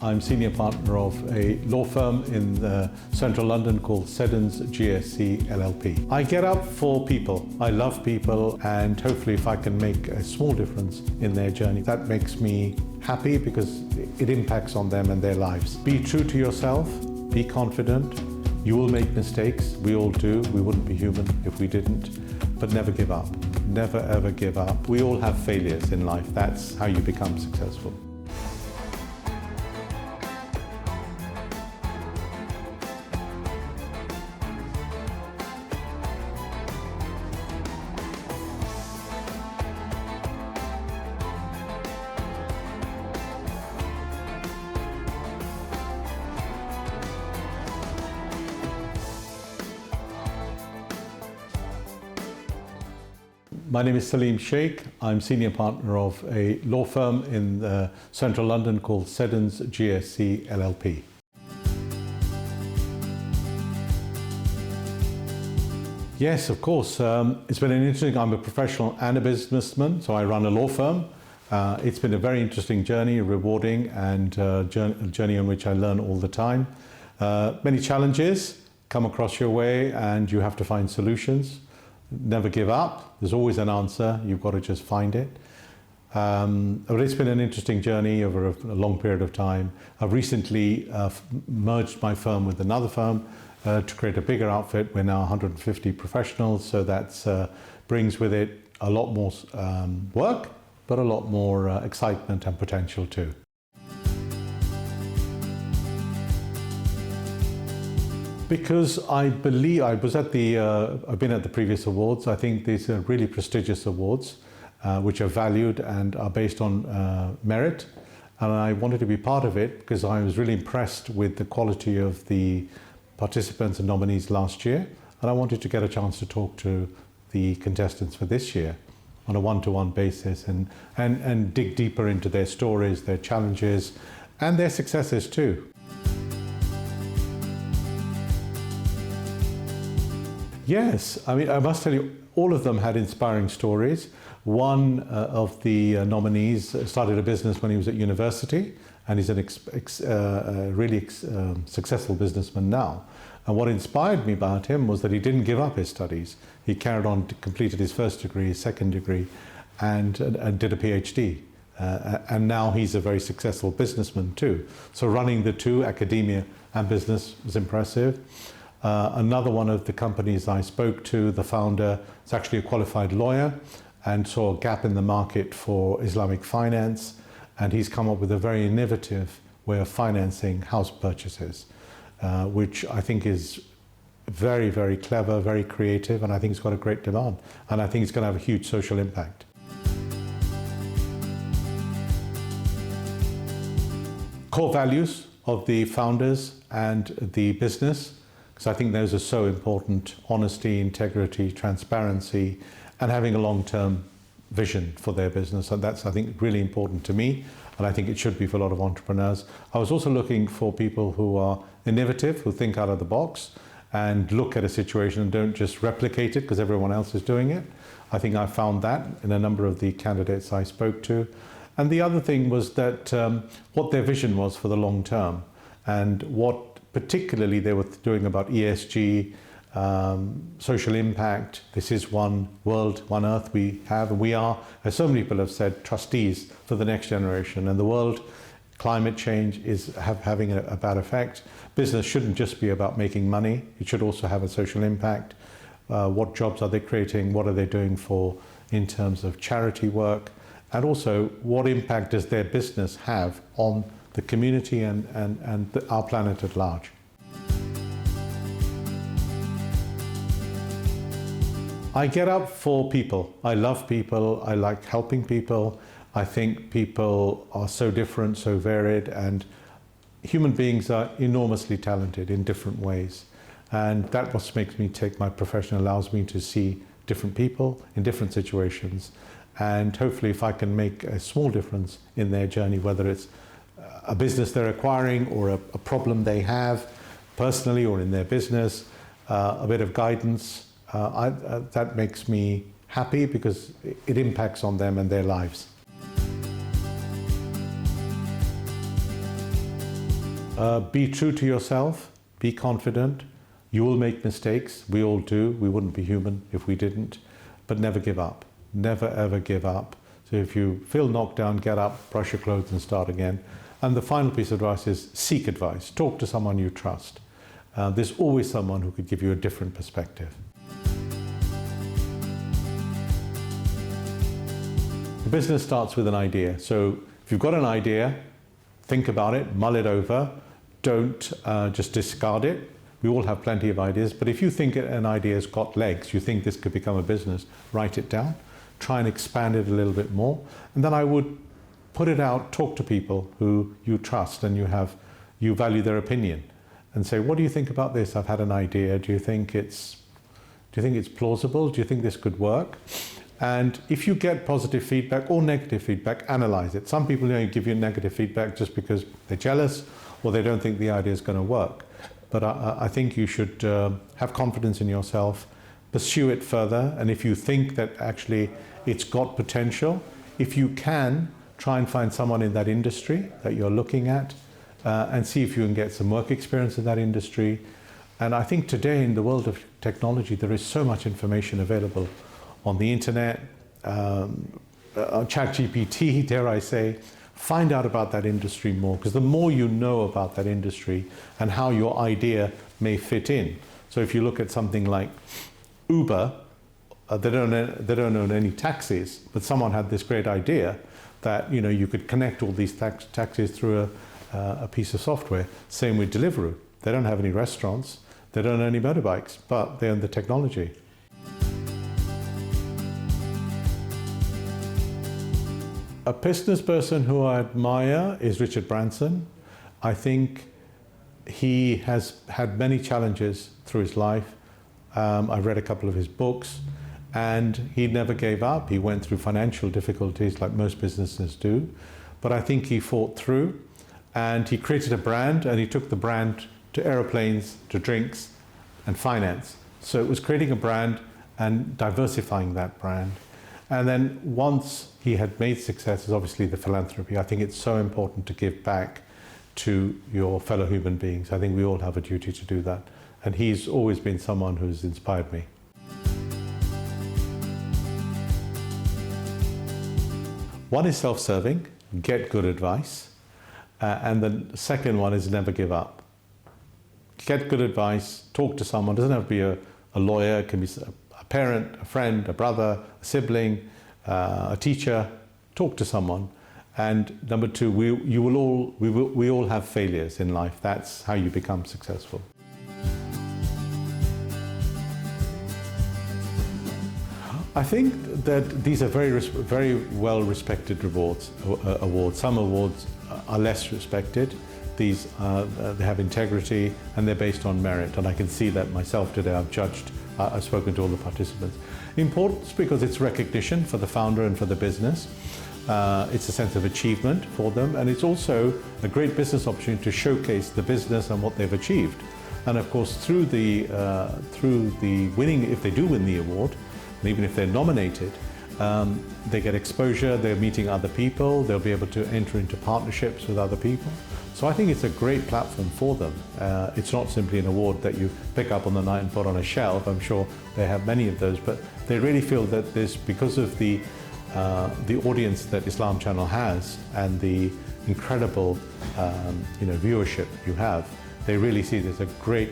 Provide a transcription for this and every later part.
I'm senior partner of a law firm in central London called Seddons GSC LLP. I get up for people. I love people, and hopefully if I can make a small difference in their journey, that makes me happy because it impacts on them and their lives. Be true to yourself, be confident. You will make mistakes, we all do. We wouldn't be human if we didn't, but never give up. Never ever give up. We all have failures in life. That's how you become successful. My name is Saleem Sheikh. I'm senior partner of a law firm in central London called Seddons GSC LLP. Yes, of course. It's been I'm a professional and a businessman, so I run a law firm. It's been a very interesting journey, rewarding, and a journey on which I learn all the time. Many challenges come across your way and you have to find solutions. Never give up. There's always an answer. You've got to just find it. But it's been an interesting journey over a long period of time. I've recently merged my firm with another firm to create a bigger outfit. We're now 150 professionals, so that brings with it a lot more work, but a lot more excitement and potential too. Because I believe I've been at the previous awards. I think these are really prestigious awards, which are valued and are based on merit. And I wanted to be part of it because I was really impressed with the quality of the participants and nominees last year. And I wanted to get a chance to talk to the contestants for this year on a one-to-one basis and dig deeper into their stories, their challenges, and their successes too. Yes, I mean, I must tell you, all of them had inspiring stories. One of the nominees started a business when he was at university, and he's a really successful businessman now. And what inspired me about him was that he didn't give up his studies. He carried on, completed his first degree, his second degree, and did a PhD. And now he's a very successful businessman too. So running the two, academia and business, was impressive. Another one of the companies I spoke to, the founder, is actually a qualified lawyer and saw a gap in the market for Islamic finance, and he's come up with a very innovative way of financing house purchases, which I think is very, very clever, very creative, and I think it's got a great demand, and I think it's going to have a huge social impact. Core values of the founders and the business, because I think those are so important: honesty, integrity, transparency, and having a long-term vision for their business. And that's, I think, really important to me, and I think it should be for a lot of entrepreneurs. I was also looking for people who are innovative, who think out of the box and look at a situation and don't just replicate it because everyone else is doing it. I think I found that in a number of the candidates I spoke to. And the other thing was that what their vision was for the long term, and what particularly they were doing about ESG, social impact. This is one world, one earth we have, and we are, as so many people have said, trustees for the next generation. And the world, climate change is having a bad effect. Business shouldn't just be about making money. It should also have a social impact. What jobs are they creating? What are they doing in terms of charity work? And also, what impact does their business have on the community and our planet at large? I get up for people. I love people. I like helping people. I think people are so different, so varied, and human beings are enormously talented in different ways. And that what makes me take my profession, allows me to see different people in different situations. And hopefully if I can make a small difference in their journey, whether it's a business they're acquiring or a problem they have personally or in their business, a bit of guidance, that makes me happy because it impacts on them and their lives. Be true to yourself, be confident. You will make mistakes, we all do. We wouldn't be human if we didn't, but never give up. Never ever give up. So if you feel knocked down, get up, brush your clothes and start again. And the final piece of advice is seek advice. Talk to someone you trust. There's always someone who could give you a different perspective. The business starts with an idea. So if you've got an idea, think about it, mull it over. Don't just discard it. We all have plenty of ideas, but if you think an idea's got legs, you think this could become a business, write it down, try and expand it a little bit more, and then I would put it out, talk to people who you trust and you value their opinion, and say, what do you think about this? I've had an idea. Do you think it's plausible? Do you think this could work? And if you get positive feedback or negative feedback, analyze it. Some people give you negative feedback just because they're jealous or they don't think the idea is going to work. But I think you should have confidence in yourself, pursue it further, and if you think that actually it's got potential, if you can, try and find someone in that industry that you're looking at and see if you can get some work experience in that industry. And I think today in the world of technology, there is so much information available on the internet, ChatGPT, dare I say. Find out about that industry more, because the more you know about that industry and how your idea may fit in. So if you look at something like Uber, they don't own any taxis, but someone had this great idea that you could connect all these taxis through a piece of software. Same with Deliveroo. They don't have any restaurants, they don't own any motorbikes, but they own the technology. A business person who I admire is Richard Branson. I think he has had many challenges through his life. I've read a couple of his books, and he never gave up. He went through financial difficulties like most businesses do, but I think he fought through, and he created a brand, and he took the brand to aeroplanes, to drinks, and finance. So it was creating a brand and diversifying that brand. And then once he had made success is obviously the philanthropy. I think it's so important to give back to your fellow human beings. I think we all have a duty to do that. And he's always been someone who's inspired me. One is self-serving, get good advice. And the second one is never give up. Get good advice, talk to someone. It doesn't have to be a lawyer, it can be a parent, a friend, a brother, a sibling, a teacher. Talk to someone. And number two, we all have failures in life. That's how you become successful. I think that these are very well respected awards. Some awards are less respected. These they have integrity and they're based on merit. And I can see that myself today. I've spoken to all the participants. Importance because it's recognition for the founder and for the business. It's a sense of achievement for them, and it's also a great business opportunity to showcase the business and what they've achieved. And of course, through the winning, if they do win the award, and even if they're nominated, they get exposure, they're meeting other people, they'll be able to enter into partnerships with other people. So I think it's a great platform for them. It's not simply an award that you pick up on the night and put on a shelf. I'm sure they have many of those, but they really feel that this, because of the audience that Islam Channel has and the incredible viewership you have, they really see there's a great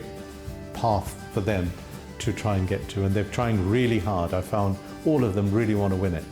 path for them to try and get to, and they're trying really hard. I found all of them really want to win it.